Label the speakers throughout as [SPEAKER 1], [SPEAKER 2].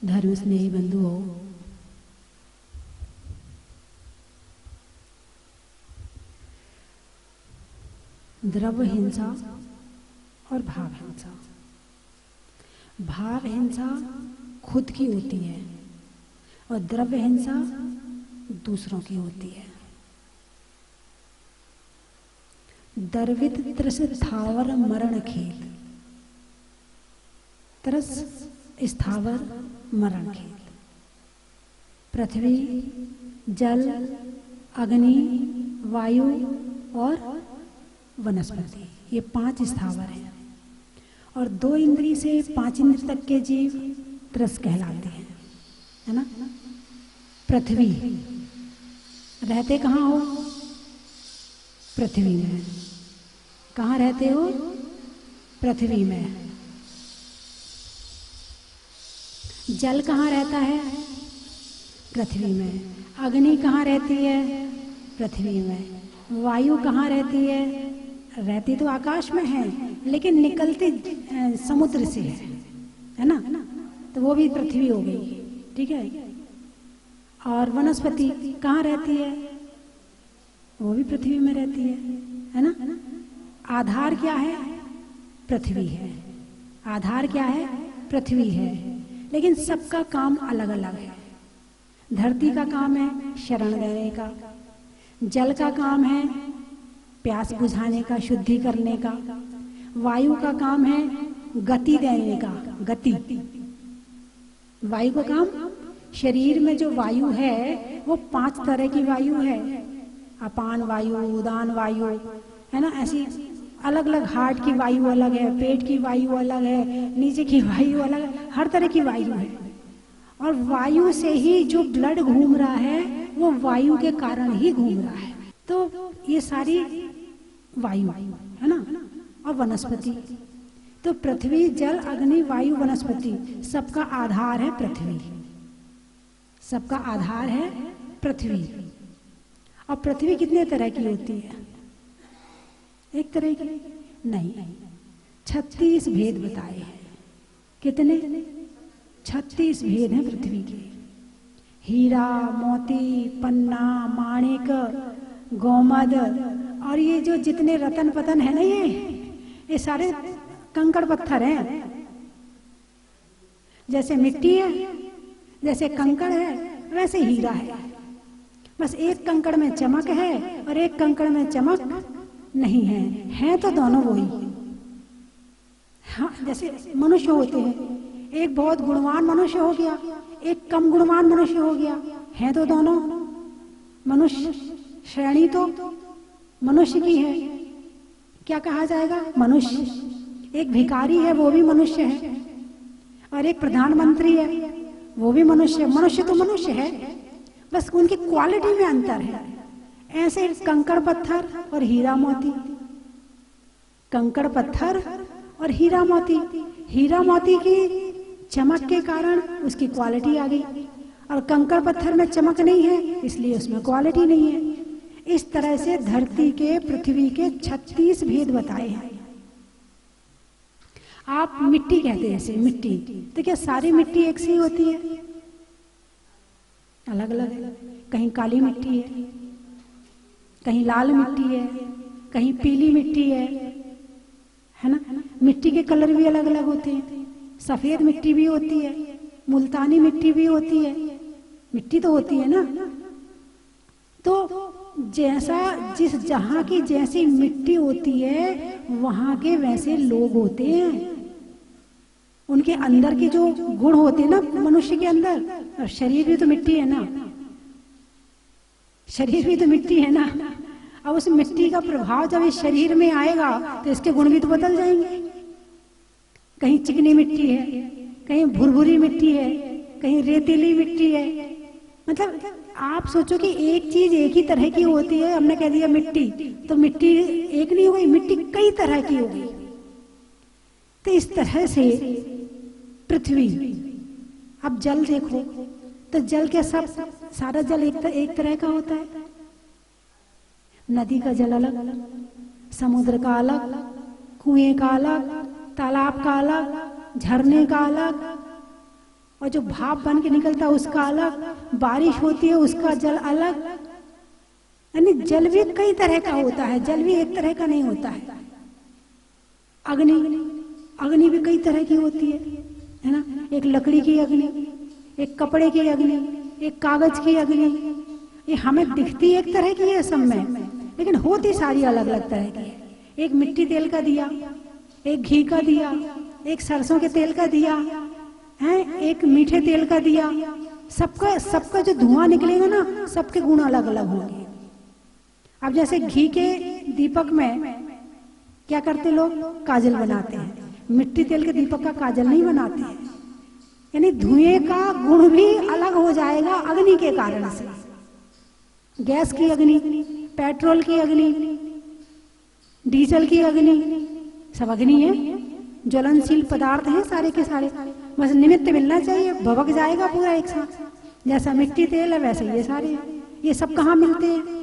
[SPEAKER 1] धर्म स्नेही बंधुओं, द्रव्य हिंसा और भाव हिंसा। भाव हिंसा खुद की होती है और द्रव्य हिंसा दूसरों की होती है। दर्वित त्रस स्थावर मरण खेल। त्रस स्थावर मरण खेल। पृथ्वी, जल, अग्नि, वायु और वनस्पति, ये 5 स्थावर हैं और 2 इंद्री से 5 इंद्र तक के जीव त्रस कहलाते हैं, है ना। पृथ्वी, रहते कहाँ हो? पृथ्वी में। कहाँ रहते हो? पृथ्वी में। जल कहाँ रहता है? पृथ्वी में। अग्नि कहाँ रहती है? पृथ्वी में। वायु कहाँ रहती है? रहती तो आकाश में है लेकिन निकलती समुद्र से है ना, तो वो भी पृथ्वी हो गई, ठीक है। और वनस्पति कहाँ रहती है? वो भी पृथ्वी में रहती है ना। आधार क्या है? पृथ्वी है। आधार क्या है? पृथ्वी है। लेकिन सबका काम अलग अलग है। धरती का काम है शरण देने का, जल का काम है प्यास बुझाने का, शुद्धि करने का, वायु का काम है गति देने का, गति। वायु का काम, शरीर में जो वायु है वो 5 तरह की वायु है। अपान वायु, उदान वायु, है ना। ऐसी अलग अलग, हार्ट की वायु अलग है, पेट की वायु अलग है, नीचे की वायु अलग है, हर तरह की वायु है। और वायु से ही जो ब्लड घूम रहा है वो वायु के कारण ही घूम रहा है। तो ये सारी वायु है ना। और वनस्पति, तो पृथ्वी, जल, अग्नि, वायु, वनस्पति, सबका आधार है पृथ्वी। सबका आधार है पृथ्वी। और पृथ्वी कितने तरह की होती है? एक तरह की नहीं, 36 भेद बताए हैं। कितने? 36 भेद हैं पृथ्वी के। हीरा, मोती, पन्ना, माणिक, गोमद, और ये जो जितने रतन पतन है ना, ये सारे कंकड़ पत्थर हैं। जैसे मिट्टी है, जैसे कंकड़ है, वैसे हीरा है। बस एक कंकड़ में चमक है और एक कंकड़ में चमक नहीं है तो दोनों वही। हाँ, जैसे मनुष्य होते हैं, एक बहुत गुणवान मनुष्य हो गया, एक कम गुणवान मनुष्य हो गया, है तो दोनों मनुष्य। श्रेणी तो मनुष्य की है, क्या कहा जाएगा? मनुष्य। एक भिखारी है वो भी मनुष्य है, और एक प्रधानमंत्री है वो भी मनुष्य। मनुष्य तो मनुष्य है, बस उनकी क्वालिटी में अंतर है। ऐसे कंकड़ पत्थर और हीरा मोती, कंकड़ पत्थर और हीरा मोती। हीरा मोती की चमक के कारण उसकी क्वालिटी आ गई, और कंकड़ पत्थर में चमक नहीं है इसलिए उसमें क्वालिटी नहीं है। इस तरह से धरती के, पृथ्वी के 36 भेद बताए हैं। आप मिट्टी कहते हैं, ऐसे मिट्टी, तो क्या सारी मिट्टी एक सी होती है? अलग अलग है। कहीं काली मिट्टी है, कहीं लाल मिट्टी है, कहीं पीली मिट्टी है ना। मिट्टी के कलर भी अलग अलग होते हैं। सफेद मिट्टी भी होती है, मुल्तानी मिट्टी भी होती है, मिट्टी तो होती है ना। तो जैसा जिस जहाँ की जैसी मिट्टी होती है वहाँ के वैसे लोग होते हैं। उनके अंदर के जो गुण होते हैं ना मनुष्य के अंदर, और शरीर भी तो मिट्टी है ना, शरीर भी तो मिट्टी है ना। अब उस मिट्टी का प्रभाव जब इस शरीर में आएगा तो इसके गुण भी तो बदल जाएंगे। कहीं चिकनी मिट्टी है, कहीं भुरभुरी मिट्टी है, कहीं रेतीली मिट्टी है। मतलब आप सोचो कि एक चीज एक ही तरह की होती है, हमने कह दिया मिट्टी, तो मिट्टी एक नहीं हो गई, मिट्टी कई तरह की हो गई। तो इस तरह से पृथ्वी। अब जल देखो तो जल के सब, सारा जल एक तरह का होता है। नदी का जल अलग, समुद्र का अलग, कुएं का अलग, तालाब का अलग, झरने का अलग, और जो भाप बन के निकलता है उसका अलग, बारिश होती है उसका जल अलग। यानी जल भी कई तरह का होता है, जल भी एक तरह का नहीं होता है। अग्नि, अग्नि भी कई तरह की होती है ना। एक लकड़ी की अग्नि, एक कपड़े की अग्नि, एक कागज की अग्नि। ये हमें दिखती एक तरह की है सब में, लेकिन होती सारी अलग अलग तरह की है। एक मिट्टी तेल का दिया, एक घी का दिया, एक सरसों के तेल का दिया है, एक मीठे तेल का दिया। सबका सबका जो धुआं निकलेगा ना, सबके गुण अलग अलग होंगे। अब जैसे घी के दीपक में क्या करते लोग, काजल बनाते हैं। मिट्टी तेल के दीपक का काजल नहीं बनाते हैं। यानी धुएं का गुण भी अलग हो जाएगा अग्नि के कारण से। गैस की अग्नि, पेट्रोल की अग्नि, डीजल की अग्नि, सब अग्नि है, ज्वलनशील पदार्थ हैं सारे के सारे। बस निमित्त मिलना चाहिए, भभक जाएगा पूरा एक साथ। जैसा मिट्टी तेल है वैसे ये सारे हैं। ये सब कहाँ मिलते हैं?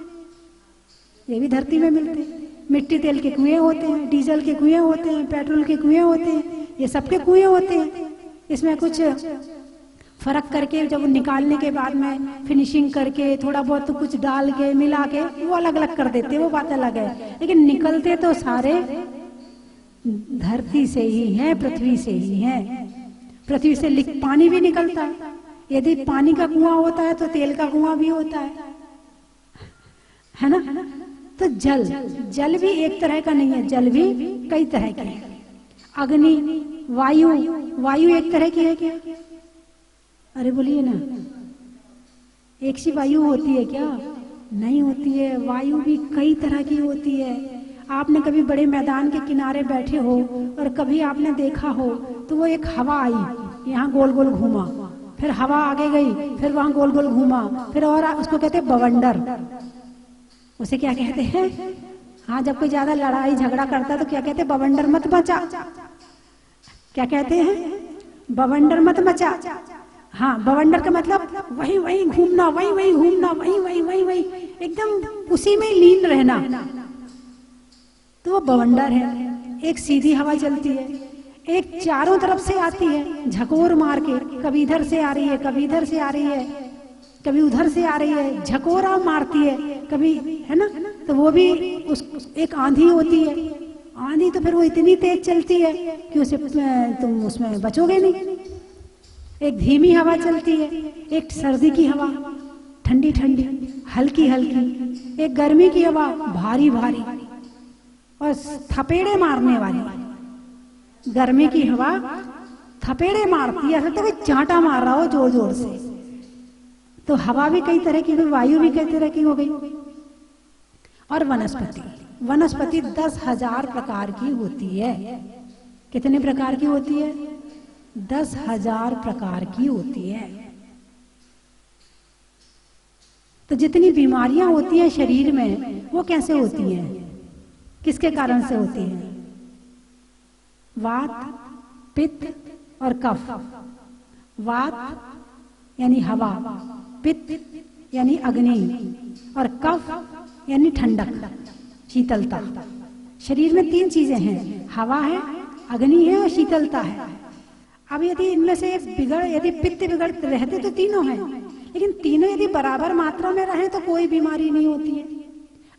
[SPEAKER 1] ये भी धरती में मिलते हैं। मिट्टी तेल के कुएं होते हैं, डीजल के कुएं होते हैं, पेट्रोल के कुएं होते हैं, ये सबके कुएं होते हैं। इसमें कुछ फर्क करके जब निकालने के बाद में फिनिशिंग करके थोड़ा बहुत तो कुछ डाल के मिला के वो अलग अलग कर देते हैं, वो बात अलग है। लेकिन निकलते तो सारे धरती से ही हैं, पृथ्वी से ही हैं। पृथ्वी से पानी भी निकलता है। यदि पानी का कुआं होता है तो तेल का कुआं भी होता है ना। तो जल, जल भी एक तरह का नहीं है, जल भी कई तरह के हैं। अग्नि, वायु, वायु एक तरह की है क्या? अरे बोलिए ना, एक सी वायु होती है क्या? नहीं होती है। वायु भी कई तरह की होती है। आपने कभी बड़े मैदान के किनारे बैठे हो और कभी आपने देखा हो तो वो एक हवा आई, यहाँ गोल गोल घूमा, फिर हवा आगे गई, फिर वहां गोल गोल घूमा, फिर और उसको कहते हैं बवंडर। उसे क्या कहते हैं? हाँ, जब कोई ज्यादा लड़ाई झगड़ा करता है तो क्या कहते हैं? बवंडर मत मचा। क्या कहते हैं? बवंडर मत मचा। हाँ, बवंडर का मतलब वही वही घूमना, वही वही घूमना, वही वही वही वही एकदम उसी में लीन रहना, तो वो बवंडर है। एक सीधी हवा चलती है, एक चारों तरफ से आती है झकोर मार के, कभी इधर से आ रही है, कभी इधर से आ रही है, कभी उधर से आ रही है, झकोरा मारती है कभी, है ना। तो वो भी एक आंधी होती है। आंधी तो फिर वो इतनी तेज चलती है कि उसे तुम उसमें बचोगे नहीं। एक धीमी हवा चलती है, एक सर्दी की हवा ठंडी ठंडी हल्की हल्की, एक गर्मी की हवा भारी भारी और थपेड़े मारने वाली। गर्मी की हवा थपेड़े मारती है, ऐसा तो कोई चांटा मार रहा हो जोर जोर से। तो हवा भी कई तरह की, वायु भी कई तरह की हो गई। और वनस्पति, वनस्पति 10,000 प्रकार की होती है। कितने प्रकार की होती है? 10,000 प्रकार की होती है। तो जितनी बीमारियां होती हैं शरीर में वो कैसे होती हैं? किसके कारण से होती हैं? वात, पित्त और कफ। वात यानी हवा, पित्त यानी अग्नि, और कफ यानी ठंडक, शीतलता। शरीर में 3 चीजें हैं, हवा है, अग्नि है और शीतलता है। अब यदि इनमें से एक यदि पित्त बिगड़ रहते तो तीनों हैं, लेकिन तीनों यदि बराबर मात्रा में रहें तो कोई बीमारी नहीं होती है।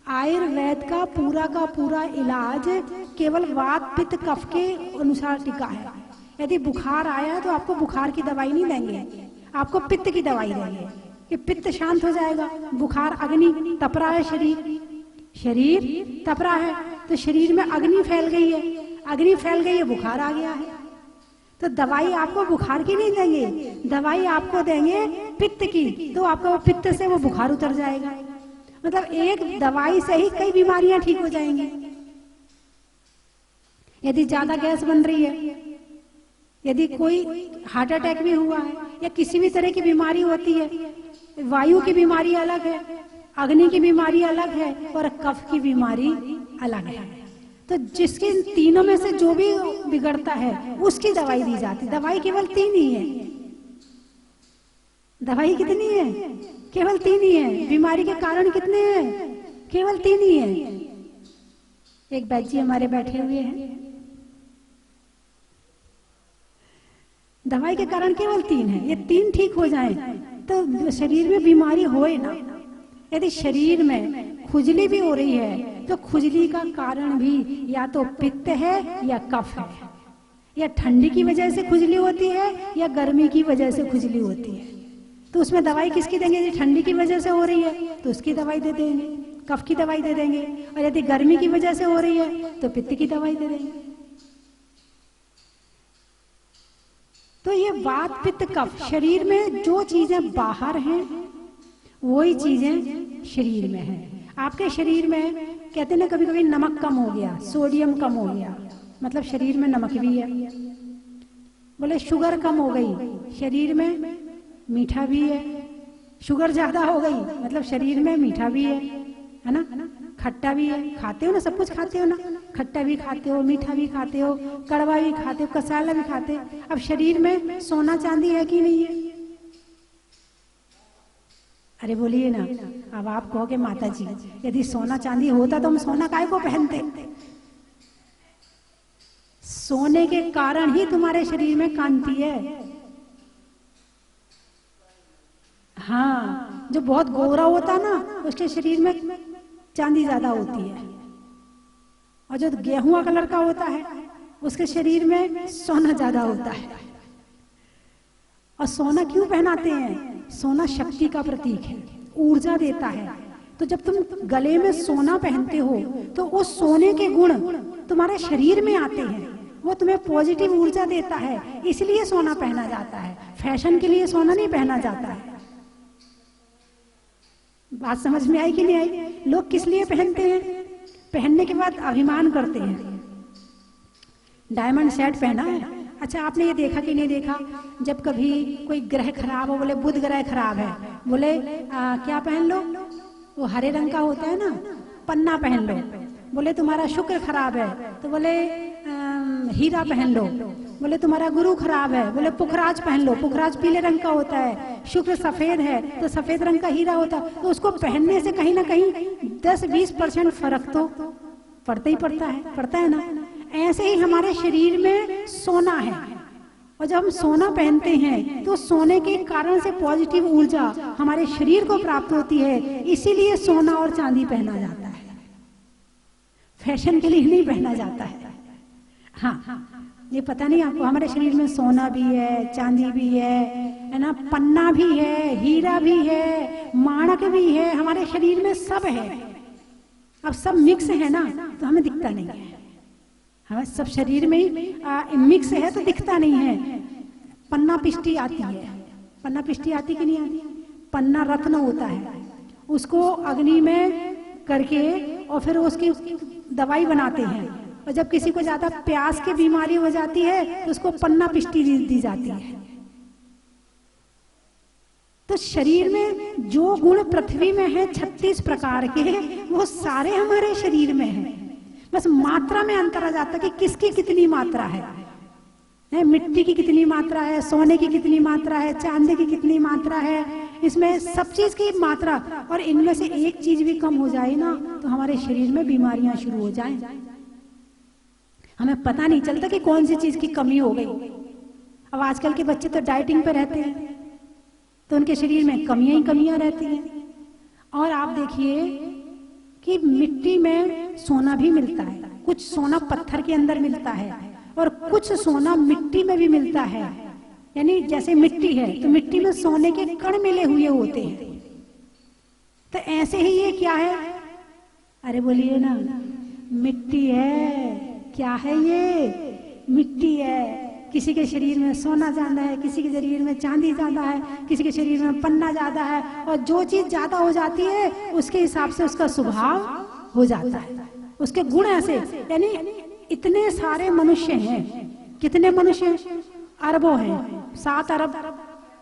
[SPEAKER 1] आयुर्वेद का पूरा इलाज केवल वात, पित्त, कफ के अनुसार टिका है। यदि बुखार आया तो आपको बुखार की दवाई नहीं देंगे, आपको पित्त की दवाई देंगे कि पित्त शांत हो जाएगा। बुखार, अग्नि तप रहा है, शरीर तप रहा है, तो शरीर में अग्नि फैल गई है, अग्नि फैल गई है, बुखार आ गया है। तो दवाई आपको बुखार की नहीं देंगे, दवाई आपको देंगे पित्त की, तो आपका वो पित्त से वो बुखार उतर जाएगा। मतलब एक दवाई से ही कई बीमारियां ठीक हो जाएंगी। यदि ज्यादा गैस बन रही है, यदि कोई हार्ट अटैक भी हुआ है या किसी भी तरह की बीमारी होती है, वायु की बीमारी अलग है, अग्नि की बीमारी अलग है और कफ की बीमारी अलग है। तो जिसके तीनों में से जो भी बिगड़ता है उसकी दवाई दी जाती। दवाई केवल 3 ही है। दवाई कितनी है? केवल 3 ही है। बीमारी के कारण कितने हैं? केवल 3 ही है। एक बैद जी हमारे बैठे हुए हैं, दवाई के कारण केवल 3 है, ये 3 ठीक हो जाए तो शरीर में बीमारी होए ना। यदि शरीर में खुजली भी हो रही है तो खुजली का कारण भी या तो पित्त है या कफ है, या ठंडी की वजह से खुजली होती है या गर्मी की वजह से खुजली होती है। तो उसमें दवाई किसकी देंगे? यदि ठंडी की वजह से हो रही है तो उसकी दवाई दे देंगे, कफ की दवाई दे देंगे, और यदि गर्मी की वजह से हो रही है तो पित्त की दवाई दे देंगे। तो ये वात पित्त कफ, शरीर में जो चीजें बाहर हैं वही चीजें शरीर में हैं। आपके शरीर में कहते हैं ना कभी कभी नमक कम हो गया, सोडियम कम हो गया, मतलब शरीर में नमक भी है। बोले शुगर कम हो गई, शरीर में मीठा भी है। शुगर ज्यादा हो गई मतलब शरीर में मीठा भी है ना, खट्टा भी है। खाते हो ना, सब कुछ खाते हो ना, खट्टा भी खाते हो, मीठा भी खाते हो, कड़वा भी खाते हो, कसाला भी खाते हो। अब शरीर में सोना चांदी है कि नहीं है? अरे बोलिए ना। अब आप कहोगे माता जी यदि सोना चांदी होता तो हम सोना काहे को पहनते? सोने के कारण ही तुम्हारे शरीर में कांति है। हाँ, जो बहुत गोरा होता ना उसके शरीर में चांदी ज्यादा होती है, और जो गेहुआ कलर का होता है उसके शरीर में सोना ज्यादा होता है। और सोना क्यों पहनाते हैं? सोना शक्ति का प्रतीक है, ऊर्जा देता है। तो जब तुम गले में सोना पहनते हो तो उस सोने के गुण तुम्हारे शरीर में आते हैं, वो तुम्हें पॉजिटिव ऊर्जा देता है, इसलिए सोना पहना जाता है। फैशन के लिए सोना नहीं पहना जाता है। बात समझ में आई कि नहीं आई? लोग किस लिए पहनते हैं? पहनने के बाद अभिमान करते हैं। डायमंड सेट पहना है, अच्छा आपने ये देखा कि नहीं देखा, जब कभी कोई ग्रह खराब हो, बोले बुध ग्रह खराब है, बोले क्या पहन लो, वो हरे रंग का होता है ना, पन्ना पहन लो। बोले तुम्हारा शुक्र खराब है तो बोले हीरा पहन लो। बोले तुम्हारा गुरु खराब है, बोले पुखराज पहन लो, पुखराज पीले रंग का होता है। शुक्र सफेद है तो सफेद रंग का हीरा होता है। तो उसको पहनने से कहीं ना कहीं 10-20% फर्क तो पड़ता ही पड़ता है ना। ऐसे ही हमारे शरीर में सोना है, और जब हम सोना पहनते हैं तो सोने के कारण से पॉजिटिव ऊर्जा हमारे शरीर को प्राप्त होती है। इसीलिए सोना और चांदी पहना जाता है, फैशन के लिए नहीं पहना जाता है। हाँ, ये पता नहीं आपको, हमारे शरीर में सोना भी है, चांदी भी है ना, पन्ना भी है, हीरा भी है, माणक भी है, हमारे शरीर में सब है। अब सब मिक्स है ना तो हमें दिखता नहीं है। हमें सब शरीर में ही मिक्स है तो दिखता नहीं है। पन्ना पिष्टी आती है, पन्ना पिष्टी आती कि नहीं आती? पन्ना रत्न होता है, उसको अग्नि में करके और फिर उसकी दवाई बनाते हैं। और जब किसी को ज्यादा प्यास की बीमारी हो जाती है तो उसको पन्ना पिष्टी दी जाती है। तो शरीर में जो गुण पृथ्वी में है 36 प्रकार के, वो सारे हमारे शरीर में हैं। बस मात्रा में अंतर आ जाता है कि किसकी कितनी मात्रा है। मिट्टी की कितनी मात्रा है, सोने की कितनी मात्रा है, चांदी की कितनी मात्रा है, इसमें सब चीज की मात्रा। और इनमें से एक चीज भी कम हो जाए ना तो हमारे शरीर में बीमारियां शुरू हो जाएं। हमें पता नहीं चलता कि कौन सी चीज की कमी हो गई। अब आजकल के बच्चे तो डाइटिंग पे रहते हैं तो उनके शरीर में कमियां ही कमियां रहती हैं। और आप देखिए कि मिट्टी में सोना भी मिलता है, कुछ सोना पत्थर के अंदर मिलता है और कुछ सोना मिट्टी में भी मिलता है। यानी जैसे मिट्टी है तो मिट्टी में सोने के कण मिले हुए होते हैं। तो ऐसे ही ये क्या है? अरे बोलिए ना, मिट्टी है। क्या है ये? मिट्टी है। किसी के शरीर में सोना ज्यादा है, किसी के शरीर में चांदी ज्यादा है, किसी के शरीर में पन्ना ज्यादा है। और जो चीज ज्यादा हो जाती है उसके हिसाब से उसका स्वभाव हो जाता है, उसके गुण ऐसे। यानी इतने सारे मनुष्य हैं, कितने मनुष्य हैं? अरबों हैं, 7 अरब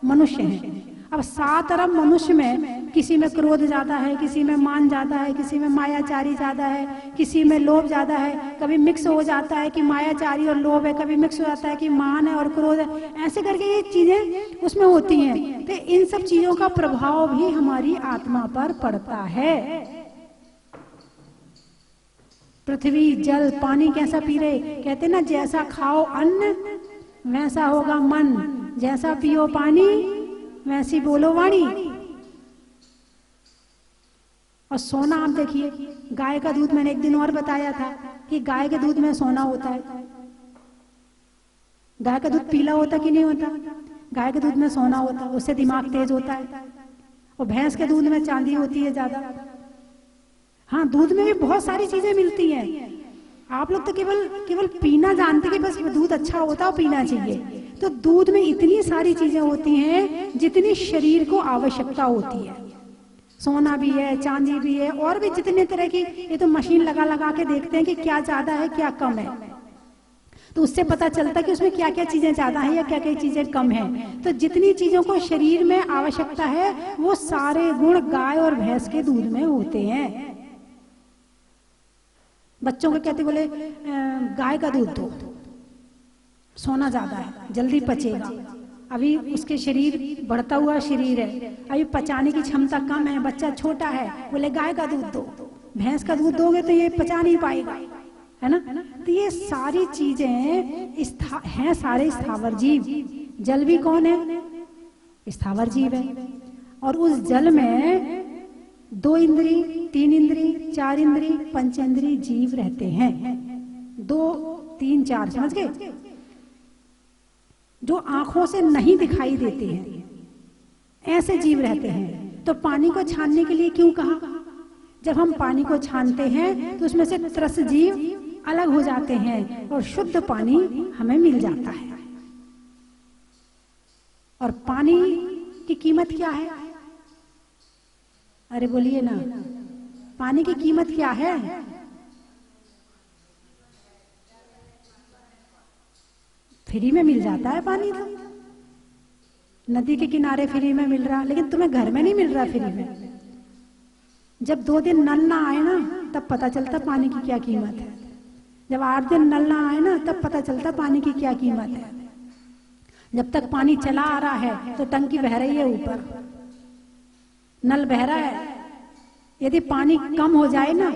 [SPEAKER 1] मनुष्य हैं। अब 7 अरब मनुष्य में किसी में क्रोध ज्यादा है, किसी में मान ज्यादा है, किसी में मायाचारी ज्यादा है, किसी में लोभ ज्यादा है। कभी मिक्स हो जाता है कि मायाचारी और लोभ है, कभी मिक्स हो जाता है कि मान है और क्रोध है। ऐसे करके ये चीजें उसमें होती हैं। तो इन सब चीजों का प्रभाव भी हमारी आत्मा पर पड़ता है। पृथ्वी जल पानी कैसा पी रहे? कहते ना जैसा खाओ अन्न वैसा होगा मन, जैसा पियो पानी वैसी बोलो वाणी। और सोना आप देखिए, गाय का दूध, मैंने एक दिन और बताया था कि गाय के दूध में सोना होता है। गाय का दूध पीला होता कि नहीं होता? गाय के दूध में सोना होता है, उससे दिमाग तेज होता है। और भैंस के दूध में चांदी होती है ज्यादा। हाँ, दूध में भी बहुत सारी चीजें मिलती हैं। आप लोग तो केवल पीना जानते कि बस दूध अच्छा होता है और पीना चाहिए। तो दूध में इतनी सारी चीजें होती हैं जितनी शरीर को आवश्यकता होती है। सोना भी है, चांदी भी है, और भी जितने तरह की, ये तो मशीन लगा लगा के देखते हैं कि क्या ज्यादा है क्या कम है, तो उससे पता चलता है कि उसमें क्या क्या चीजें ज्यादा है या क्या क्या चीजें कम है। तो जितनी चीजों को शरीर में आवश्यकता है वो सारे गुण गाय और भैंस के दूध में होते हैं। बच्चों को कहते, बोले गाय का दूध दो, सोना ज्यादा है, जल्दी पचेगा, अभी उसके शरीर बढ़ता हुआ शरीर है, अभी पचाने की क्षमता कम है, बच्चा छोटा है, बोले गाय का दूध दो। भैंस का दूध दोगे तो ये पचा नहीं पाएगा, है ना। तो ये सारी चीजें हैं, सारे स्थावर जीव। जल भी कौन है? स्थावर जीव है। और उस जल में 2 इंद्री, 3 इंद्री, 4 इंद्री, पंचेंद्री जीव रहते हैं। 2, 3, 4, समझ गए? जो आंखों से नहीं दिखाई देते हैं, ऐसे जीव रहते हैं। तो पानी को छानने के लिए क्यों कहा? जब हम पानी को छानते हैं तो उसमें से त्रस जीव अलग हो जाते हैं और शुद्ध पानी हमें मिल जाता है। और पानी की कीमत क्या है? अरे बोलिए ना, पानी की कीमत क्या है? फ्री में मिल जाता है पानी। तो नदी के किनारे फ्री में मिल रहा, लेकिन तुम्हें घर में नहीं मिल रहा फ्री में। जब 2 दिन नल ना आए ना, तब पता चलता पानी की क्या कीमत है। जब 8 दिन नल ना आए ना, तब पता चलता पानी की क्या कीमत है। जब तक पानी चला आ रहा है तो टंकी बह रही है, ऊपर नल बह रहा है। यदि पानी कम हो जाए ना,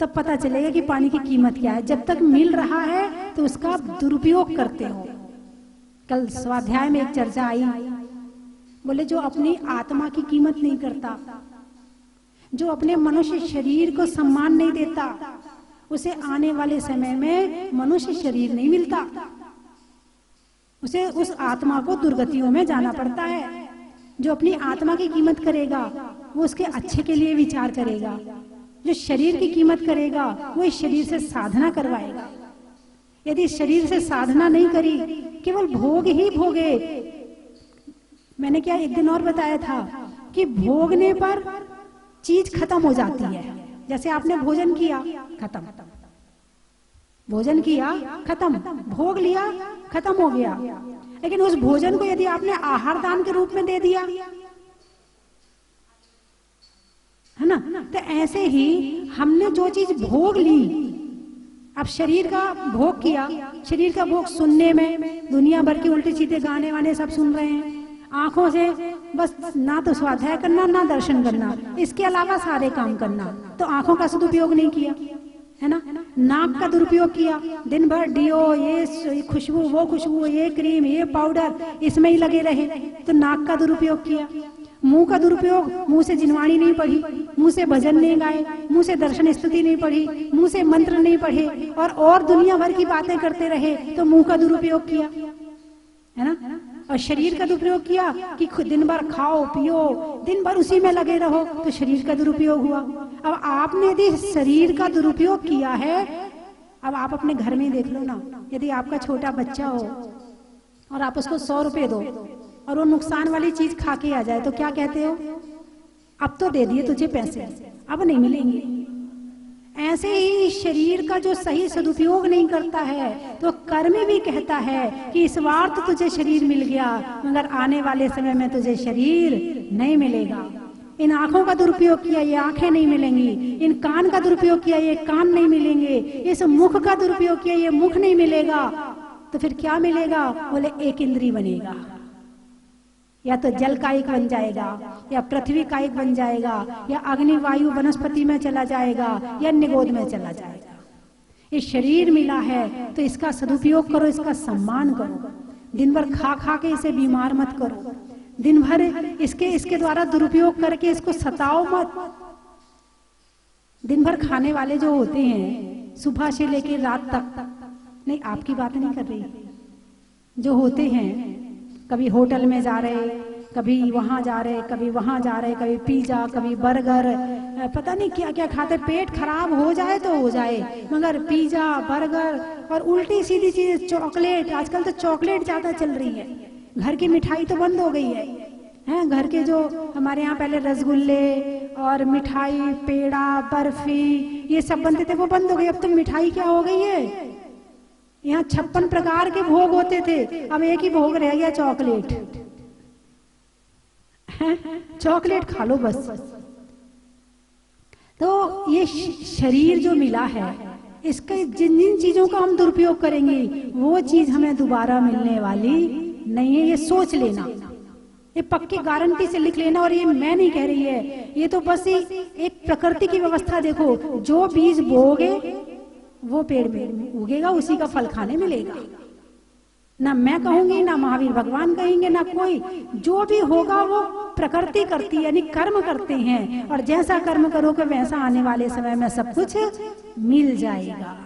[SPEAKER 1] तब पता चलेगा कि पानी की कीमत क्या है। जब तक मिल रहा है तो उसका दुरुपयोग करते हो। कल स्वाध्याय में एक चर्चा आई, बोले जो अपनी आत्मा की कीमत नहीं करता, जो अपने मनुष्य शरीर को सम्मान नहीं देता, उसे आने वाले समय में मनुष्य शरीर नहीं मिलता, उसे उस आत्मा को दुर्गतियों में जाना पड़ता है। जो अपनी आत्मा की कीमत करेगा वो उसके अच्छे के लिए विचार करेगा। जो शरीर की कीमत करेगा वो इस शरीर से साधना करवाएगा। यदि शरीर से साधना नहीं करी, केवल भोग ही भोगे। मैंने क्या एक दिन और बताया था कि भोगने पर चीज खत्म हो जाती है। जैसे आपने भोजन किया, खत्म, भोजन किया खत्म, भोग लिया खत्म हो गया। लेकिन उस भोजन को यदि आपने आहार दान के रूप में दे दिया, है ना, तो ऐसे ही हमने जो चीज भोग ली, अब शरीर का भोग किया, शरीर का भोग सुनने में, दुनिया भर के उल्टे सीधे गाने वाने सब सुन रहे हैं, आंखों से बस ना तो स्वाध्याय करना ना दर्शन करना, इसके अलावा सारे काम करना, तो आंखों का सदुपयोग नहीं किया, है ना। नाक का दुरुपयोग किया, दिन भर डियो, ये खुशबू, वो खुशबू, ये क्रीम, ये पाउडर, इसमें ही लगे रहे, तो नाक का दुरुपयोग किया। मुंह का दुरुपयोग, मुंह से जिनवाणी नहीं पढ़ी, मुंह से भजन नहीं गाए, मुंह से दर्शन स्तुति नहीं पढ़ी, मुंह से मंत्र नहीं पढ़े, और दुनिया भर की बातें करते रहे, तो मुंह का दुरुपयोग किया, है ना। और शरीर का दुरुपयोग किया कि दिन भर खाओ पियो, दिन भर उसी में लगे रहो, तो शरीर का दुरुपयोग हुआ। अब आपने यदि शरीर का दुरुपयोग किया है, अब आप अपने घर में देख लो ना, यदि आपका छोटा बच्चा हो और आप उसको 100 रुपए दो और वो नुकसान वाली चीज खा के आ जाए, तो क्या कहते हो? अब तो दे दिए तुझे पैसे, अब नहीं मिलेंगे। ऐसे ही शरीर का जो सही सदुपयोग नहीं करता है, तो कर्म भी कहता है कि इस बार तो तुझे शरीर मिल गया, मगर आने वाले समय में तुझे शरीर नहीं मिलेगा। इन आंखों का दुरुपयोग किया, ये आंखें नहीं मिलेंगी। इन कान का दुरुपयोग किया, ये कान नहीं मिलेंगे। इस मुख का दुरुपयोग किया, ये मुख नहीं मिलेगा। तो फिर क्या मिलेगा? बोले एक इंद्री बनेगा, या तो जल का एक बन जाएगा, या पृथ्वी का एक बन जाएगा, या अग्नि वायु वनस्पति में चला जाएगा, या निगोद में चला जाएगा। ये शरीर मिला है तो इसका सदुपयोग करो, इसका सम्मान करो। दिन भर खा खा के इसे बीमार मत करो, दिन भर इसके द्वारा दुरुपयोग करके इसको सताओ मत। दिन भर खाने वाले जो होते हैं सुबह से लेके रात तक, नहीं आपकी बात नहीं कर रही, जो होते हैं कभी होटल में जा रहे, कभी वहां जा रहे, कभी वहां जा रहे, कभी पिज्जा, कभी बर्गर, पता नहीं क्या क्या खाते, पेट खराब हो जाए तो हो जाए, मगर पिज्जा बर्गर और उल्टी सीधी चीज, चॉकलेट, आजकल तो चॉकलेट ज्यादा चल रही है, घर की मिठाई तो बंद हो गई है। घर के जो हमारे यहाँ पहले रसगुल्ले और मिठाई, पेड़ा, बर्फी ये सब बनते थे वो बंद हो गए। अब तो मिठाई क्या हो गई है, यहाँ 56 प्रकार के भोग होते थे, अब एक ही भोग रह गया, चॉकलेट। चॉकलेट खा लो बस। तो ये शरीर जो मिला है, इसके जिन जिन चीजों का हम दुरुपयोग करेंगे वो चीज हमें दोबारा मिलने वाली नहीं है, ये सोच लेना, ये पक्की गारंटी से लिख लेना। और ये मैं नहीं कह रही है, ये तो बस एक प्रकृति की व्यवस्था। देखो, जो बीज बोओगे वो पेड़ में उगेगा, उसी का फल खाने मिलेगा। ना मैं कहूंगी, ना महावीर भगवान कहेंगे, ना कोई, जो भी होगा वो प्रकृति करती है, यानी कर्म करते हैं, और जैसा कर्म करोगे वैसा आने वाले समय में सब कुछ मिल जाएगा।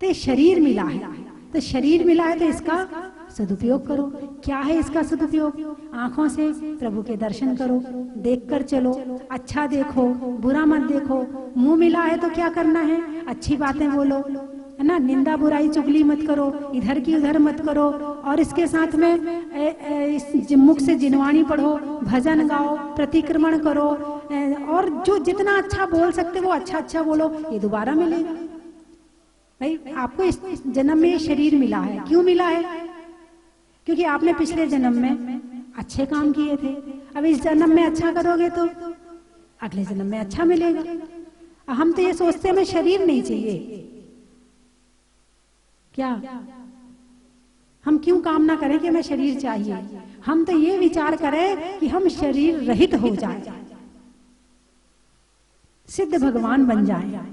[SPEAKER 1] तो शरीर मिला है, तो शरीर मिला है तो इसका सदुपयोग करो। क्या है इसका सदुपयोग? आंखों से प्रभु के दर्शन करो, देखकर चलो, अच्छा देखो, बुरा मत देखो। मुंह मिला है तो क्या करना है? अच्छी बातें बोलो, है ना, निंदा बुराई चुगली मत करो, इधर की उधर मत करो। और इसके साथ में मुख से जिनवाणी पढ़ो, भजन गाओ, प्रतिक्रमण करो, और जो जितना अच्छा बोल सकते वो अच्छा अच्छा बोलो, ये दोबारा मिलेगा। भाई आपको इस जन्म में शरीर मिला है, क्यों मिला है? क्योंकि आपने पिछले जन्म में अच्छे काम किए थे। अब इस जन्म में अच्छा करोगे तो अगले जन्म में अच्छा मिलेगा। हम तो ये सोचते हैं हमें शरीर नहीं चाहिए, क्या हम क्यों कामना करें कि हमें शरीर चाहिए? हम तो ये विचार करें कि हम शरीर रहित हो जाए, सिद्ध भगवान बन जाए,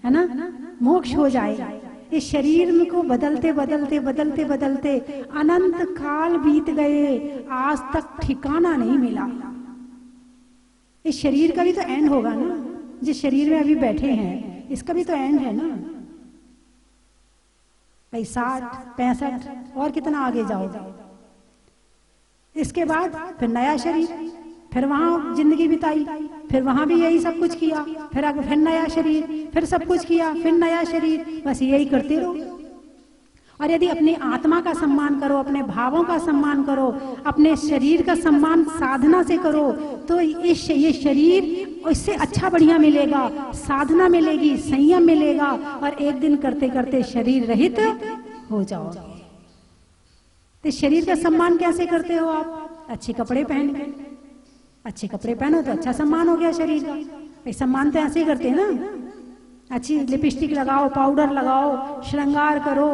[SPEAKER 1] है ना, मोक्ष हो जाए। इस शरीर को बदलते बदलते बदलते बदलते अनंत काल बीत गए, आज तक ठिकाना नहीं मिला। इस शरीर का भी तो एंड होगा ना, जिस शरीर में अभी बैठे हैं इसका भी तो एंड है ना भाई। 60, 65 और कितना आगे जाओगे? इसके बाद फिर नया शरीर, फिर वहां जिंदगी बिताई, फिर वहां भी यही सब कुछ किया, फिर नया शरीर, फिर सब कुछ किया, फिर नया शरीर, बस यही करते रहो। और यदि अपनी आत्मा का सम्मान करो, अपने भावों का सम्मान करो, अपने शरीर का सम्मान साधना से करो, तो ये शरीर इससे अच्छा बढ़िया मिलेगा, साधना मिलेगी, संयम मिलेगा, और एक दिन करते करते शरीर रहित हो जाओगे। तो शरीर का सम्मान कैसे करते हो आप? अच्छे कपड़े पहन के, अच्छे कपड़े पहनो तो अच्छा सम्मान हो गया शरीर का। भाई सम्मान तो ऐसे ही करते हैं ना, अच्छी लिपस्टिक लगाओ, पाउडर लगाओ, श्रृंगार करो,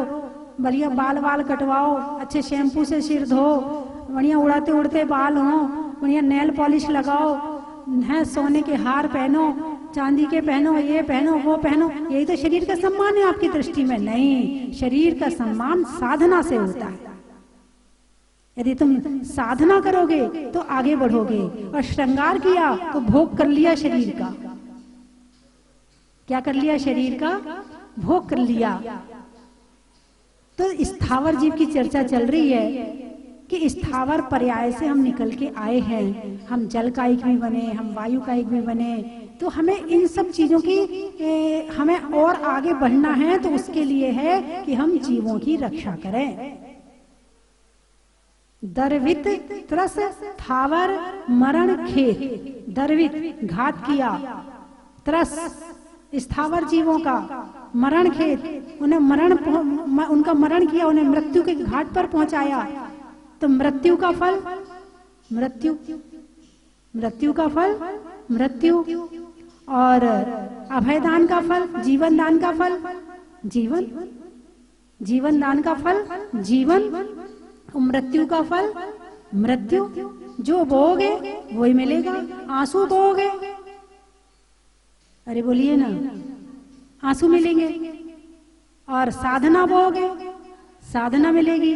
[SPEAKER 1] बढ़िया बाल कटवाओ, अच्छे शैम्पू से सिर धो, बढ़िया उड़ाते उड़ते बाल हो, बढ़िया नेल पॉलिश लगाओ, है, सोने के हार पहनो, चांदी के पहनो, ये पहनो, वो पहनो। यही तो शरीर का सम्मान है आपकी दृष्टि में? नहीं, शरीर का सम्मान साधना से होता है। यदि तुम साधना करोगे तो आगे बढ़ोगे, और श्रृंगार किया तो भोग कर लिया शरीर का। क्या कर लिया? शरीर का भोग कर लिया। तो स्थावर जीव की चर्चा चल रही है कि स्थावर पर्याय से हम निकल के आए हैं। हम जल कायिक भी बने, हम वायु कायिक भी बने, तो हमें इन सब चीजों की हमें और आगे बढ़ना है। तो उसके लिए है कि हम जीवों की रक्षा करें। दर्वित त्रस थावर मरण खेत, दर्वित घात किया, त्रस स्थावर जीवों का, मरण खेत उन्हें उनका मरण किया, उन्हें मृत्यु के घाट पर पहुंचाया। तो मृत्यु का फल मृत्यु, मृत्यु का फल मृत्यु, और अभयदान का फल, जीवन दान का फल जीवन, जीवन दान का फल जीवन, मृत्यु का फल मृत्यु। जो बोओगे वही मिलेगा। आंसू बोओगे, अरे बोलिए ना, आंसू मिलेंगे, और साधना बोओगे, साधना मिलेगी,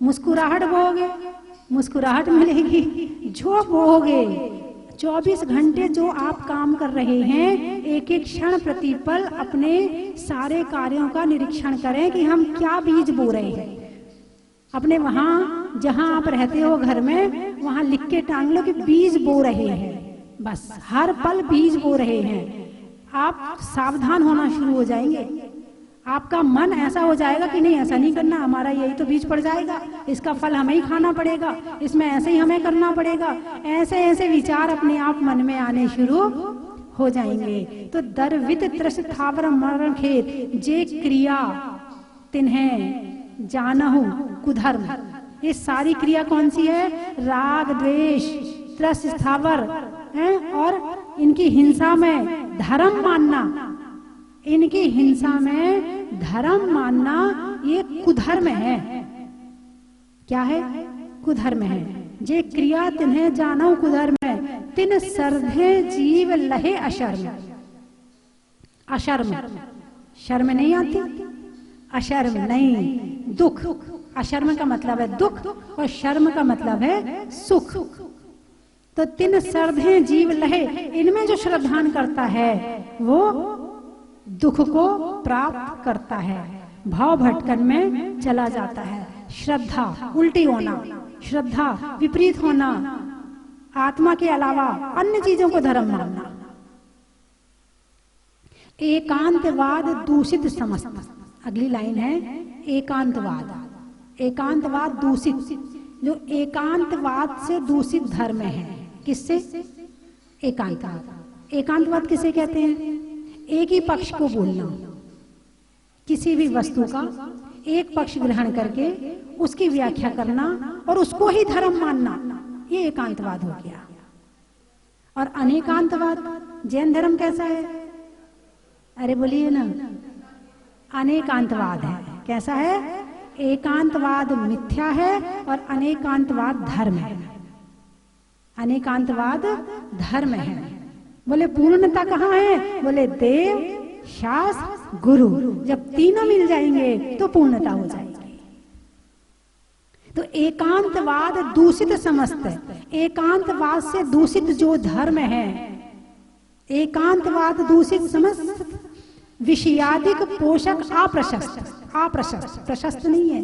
[SPEAKER 1] मुस्कुराहट बोओगे, मुस्कुराहट मिलेगी। जो बोओगे 24 घंटे जो आप काम कर रहे हैं, एक एक क्षण प्रतिपल अपने सारे कार्यों का निरीक्षण करें कि हम क्या बीज बो रहे हैं। अपने वहां जहां आप रहते हो घर में, वहां लिख के टांग लो कि बीज बो रहे हैं। बस हर पल बीज बो रहे हैं। आप सावधान होना शुरू हो जाएंगे। आपका मन ऐसा हो जाएगा कि नहीं, ऐसा नहीं करना, हमारा यही तो बीज पड़ जाएगा, इसका फल हमें ही खाना पड़ेगा, इसमें ऐसे ही हमें करना पड़ेगा। ऐसे ऐसे विचार अपने आप मन में आने शुरू हो जाएंगे। तो दरवित त्रस थावर मरण खेत जे क्रिया तिन्हें जानहु कुधर्म। ये सारी क्रिया कौन सी है? राग द्वेष त्रस स्थावर है, और इनकी हिंसा में धर्म मानना, इनकी हिंसा में धर्म मानना, ये कुधर्म है। क्या है? कुधर्म है। जे क्रिया तिन्हें जानहु कुधर्म है, तिन सर्धे जीव लहे अशर्म। अशर्म, शर्म नहीं आती, अशर्म नहीं, दुख। अशर्म का मतलब है दुख, और शर्म का मतलब है सुख। तो तिन सर्धे जीव लहे, इनमें जो श्रद्धान करता है वो दुख को प्राप्त करता है, भाव भटकन में चला जाता है। श्रद्धा उल्टी होना, श्रद्धा विपरीत होना, आत्मा के अलावा अन्य चीजों को धर्म मानना। एकांतवाद दूषित समस्त। अगली लाइन है एकांतवाद। एकांतवाद दूषित, जो एकांतवाद से दूषित धर्म है। किससे? एकांतवाद। एकांतवाद किसे कहते हैं? एक ही पक्ष को बोलना, किसी भी वस्तु का एक पक्ष ग्रहण करके उसकी व्याख्या करना और उसको ही धर्म मानना, ये एकांतवाद हो गया। और अनेकांतवाद, जैन धर्म कैसा है? अरे बोलिए ना, अनेकांतवाद है। कैसा है? एकांतवाद मिथ्या है और अनेकांतवाद धर्म है। अनेकांतवाद धर्म है। बोले पूर्णता कहाँ है? बोले देव, शास्त्र, गुरु। जब तीनों मिल जाएंगे तो पूर्णता हो जाएगी। तो एकांतवाद दूषित समस्त है। एकांतवाद से दूषित जो धर्म है, एकांतवाद दूषित समस्त, विषयादिक पोषक अप्रशस्त। अप्रशस्त, प्रशस्त नहीं है,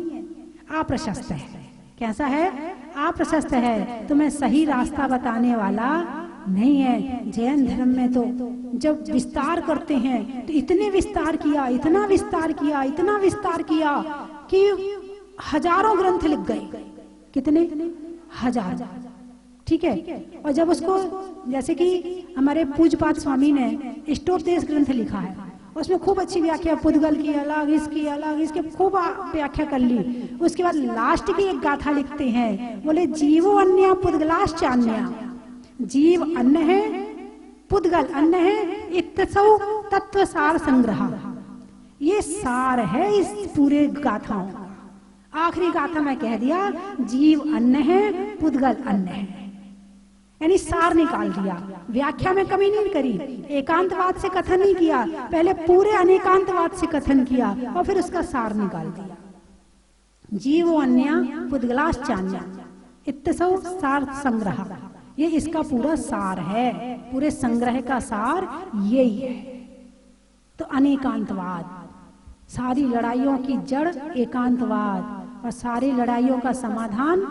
[SPEAKER 1] अप्रशस्त है। कैसा है? अप्रशस्त है। तुम्हें सही रास्ता बताने वाला नहीं है। जैन धर्म में तो जब विस्तार करते हैं तो इतने विस्तार किया, इतना विस्तार किया, इतना विस्तार किया कि हजारों ग्रंथ लिख गए। कितने? हजार। ठीक है। और जब उसको, जैसे कि हमारे पूज्यपाद स्वामी ने इष्टोपदेश ग्रंथ लिखा है, उसमें खूब अच्छी व्याख्या, पुद्गल की अलग, इसकी अलग, इसके खूब व्याख्या कर ली। उसके बाद लास्ट की एक गाथा लिखते हैं, बोले जीवो अन्य पुद्गलाश्च अन्य। जीव अन्य है, पुद्गल अन्य है, इत्तसौ तत्व सार संग्रह। ये सार है इस पूरे गाथाओं का। आखिरी गाथा में कह दिया जीव अन्य है, पुद्गल अन्य है, यानी सार निकाल दिया। व्याख्या में कमी नहीं करी, एकांतवाद से कथन नहीं किया, पहले पूरे अनेकांतवाद से कथन किया और फिर उसका सार निकाल दिया। जीवो अन्य पुद्गलाश्च अन्य इत्तसौ सार संग्रह, ये इसका पूरा सार है। पूरे संग्रह का सार यही है। तो अनेकांतवाद, सारी लड़ाइयों की जड़ एकांतवाद और सारी लड़ाइयों का समाधान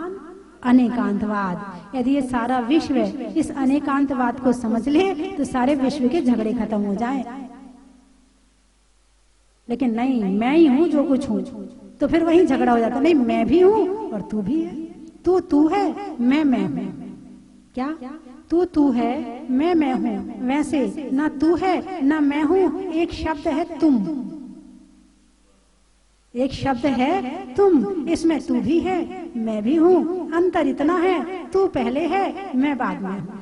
[SPEAKER 1] अनेकांतवाद। यदि ये सारा विश्व इस अनेकांतवाद को समझ ले तो सारे विश्व के झगड़े खत्म हो जाएं। लेकिन नहीं, मैं ही हूं जो कुछ हूं, तो फिर वही झगड़ा हो जाता। नहीं, मैं भी हूं और तू भी है। तू है, मैं हूं। क्या? तू है, मैं हूं। वैसे ना तू है ना मैं हूं, एक शब्द है तुम। एक शब्द है तुम, इसमें तू भी है, मैं भी हूं। अंतर इतना है, तू पहले है, मैं बाद में हूं।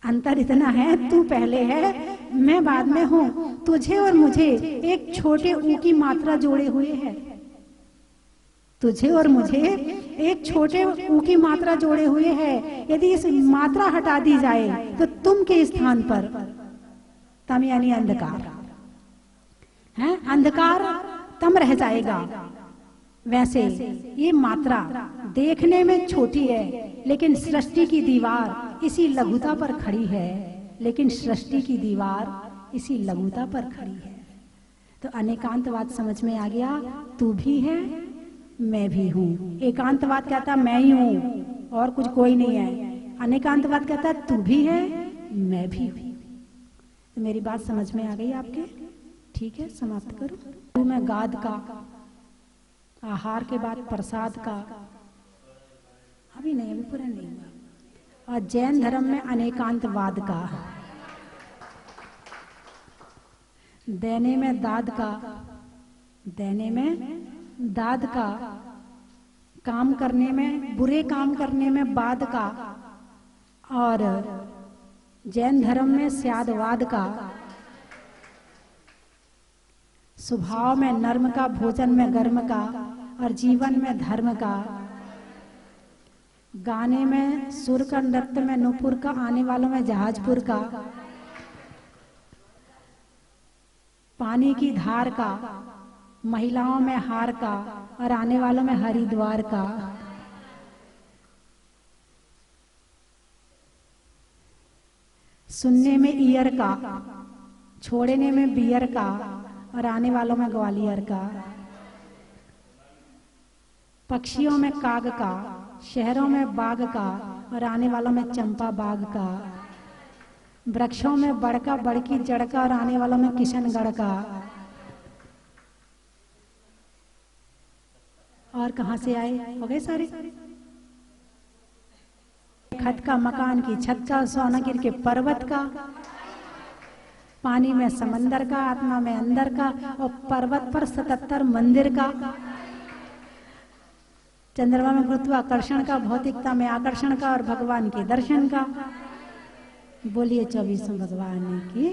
[SPEAKER 1] अंतर इतना है, तू पहले है, मैं बाद में हूं। तुझे और मुझे एक छोटे ऊ की मात्रा जोड़े हुए है। तुझे और मुझे एक छोटे ऊ की मात्रा जोड़े हुए है। यदि इस मात्रा हटा दी जाए तो तुम के स्थान पर तम यानी अंधकार, है, अंधकार तम रह जाएगा। वैसे ये मात्रा देखने में छोटी है, लेकिन सृष्टि की दीवार इसी लघुता पर खड़ी है, लेकिन सृष्टि की दीवार इसी लघुता पर खड़ी है। तो अनेकांतवाद समझ में आ गया, तू भी है मैं भी हूँ। एकांतवाद कहता मैं ही हूँ और कुछ कोई नहीं है। अनेकांतवाद कहता तू भी है मैं भी हूँ। तो मेरी बात समझ में आ गई आपके? ठीक है, समाप्त करूँ मैं। गाद का, आहार के बाद प्रसाद का, अभी नहीं, अभी पूरा नहीं हुआ। और जैन धर्म में अनेकांतवाद का, देने में दाद का, देने में दाद का, काम करने में, बुरे काम करने में बाद का, और जैन धर्म में स्यादवाद का, स्वभाव में नर्म का, भोजन में गर्म का, और जीवन में धर्म का, गाने में सुर का, नृत्य में नूपुर का, आने वालों में जहाजपुर का, पानी की धार का, महिलाओं में हार का, और आने वालों में हरिद्वार का। सुनने में ईयर का, छोड़ने में बियर का, और आने वालों में ग्वालियर का। पक्षियों में काग का, शहरों में बाग का, और आने वालों में चंपा बाग का। वृक्षों में बड़का बड़की जड़ का, और आने वालों में किशनगढ़ का। और कहां से आए? हो गए सारे? खत का, मकान की छत का, सोनागिर के पर्वत का, पानी में समंदर का, आत्मा में अंदर का, और पर्वत पर 77 मंदिर का। चंद्रमा में गुरुत्वाकर्षण का, भौतिकता में आकर्षण का, और भगवान के दर्शन का। बोलिए 24 भगवान की।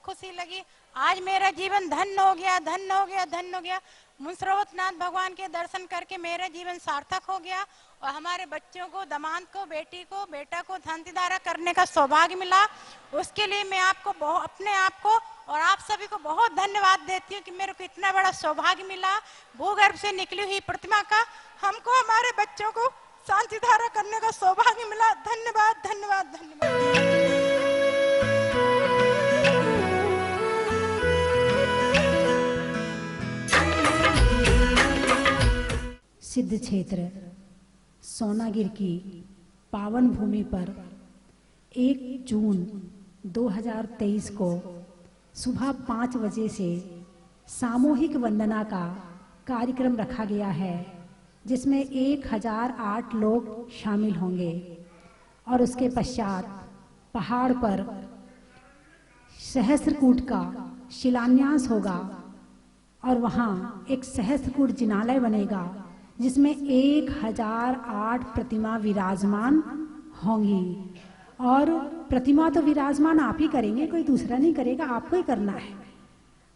[SPEAKER 2] खुशी लगी, आज मेरा जीवन धन्य हो गया, धन्य हो गया, धन्य हो गया। मुंसरोवतनाथ भगवान के दर्शन करके मेरा जीवन सार्थक हो गया, और हमारे बच्चों को, दामाद को, बेटी को, बेटा को शांतिधारा करने का सौभाग्य मिला। उसके लिए मैं आपको, अपने आप को और आप सभी को बहुत धन्यवाद देती हूँ कि मेरे को इतना बड़ा सौभाग्य मिला। भूगर्भ से निकली हुई प्रतिमा का हमको, हमारे बच्चों को शांतिधारा करने का सौभाग्य मिला। धन्यवाद, धन्यवाद, धन्यवाद।
[SPEAKER 1] सिद्ध क्षेत्र सोनागिर की पावन भूमि पर 1 जून 2023 को सुबह 5 बजे से सामूहिक वंदना का कार्यक्रम रखा गया है, जिसमें 1008 लोग शामिल होंगे। और उसके पश्चात पहाड़ पर सहस्त्रकूट का शिलान्यास होगा, और वहाँ एक सहस्त्रकूट जिनालय बनेगा, जिसमें 1008 प्रतिमा विराजमान होंगी। और प्रतिमा तो विराजमान आप ही करेंगे, कोई दूसरा नहीं करेगा, आपको ही करना है।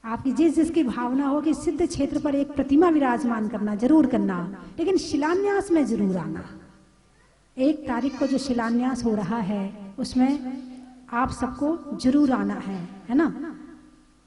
[SPEAKER 1] आपकी जिसकी भावना हो कि सिद्ध क्षेत्र पर एक प्रतिमा विराजमान करना, जरूर करना, लेकिन शिलान्यास में जरूर आना। 1 तारीख को जो शिलान्यास हो रहा है उसमें आप सबको जरूर आना है ना।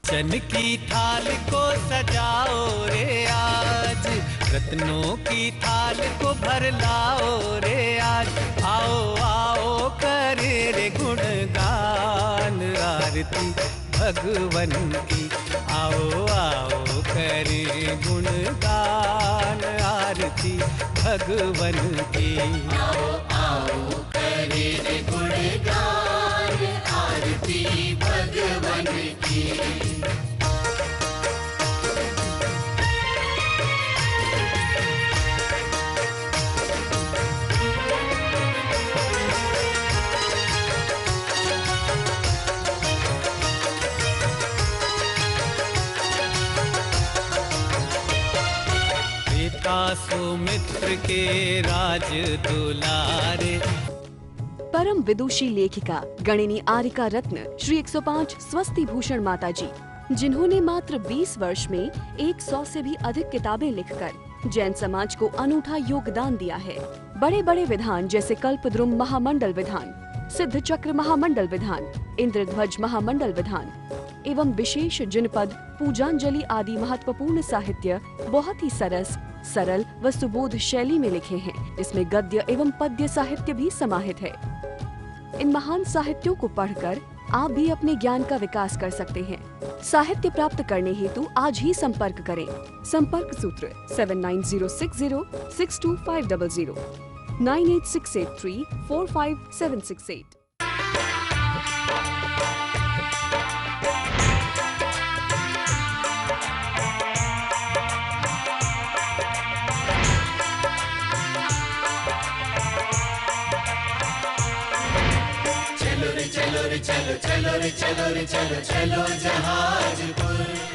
[SPEAKER 3] चन की थाल को सजाओ रे आज, रत्नों की थाल को भर लाओ रे आज। आओ आओ करे रे गुणगान आरती भगवन की। आओ आओ करे गुणगान आरती भगवन की। आओ आओ करे रे गुणगान आरती भगवन की। सुमित्र के राज दुलारे।
[SPEAKER 4] परम विदुषी लेखिका गणिनी आरिका रत्न श्री 105 स्वस्ति भूषण माता जी, जिन्होंने मात्र 20 वर्ष में 100 से भी अधिक किताबें लिखकर जैन समाज को अनूठा योगदान दिया है। बड़े बड़े विधान जैसे कल्पद्रुम महामंडल विधान, सिद्ध चक्र महामंडल विधान, इंद्रध्वज महामंडल विधान, एवं विशेष जनपद, पूजांजलि आदि महत्वपूर्ण साहित्य बहुत ही सरस, सरल व सुबोध शैली में लिखे हैं, जिसमें गद्य एवं पद्य साहित्य भी समाहित है। इन महान साहित्यों को पढ़कर आप भी अपने ज्ञान का विकास कर सकते हैं। साहित्य प्राप्त करने हेतु आज ही संपर्क करें। संपर्क सूत्र 7906062500 9868345768।
[SPEAKER 3] चलो रे चलो रे चलो, चलो रे चलो रे चलो, चलो जहाजपुर।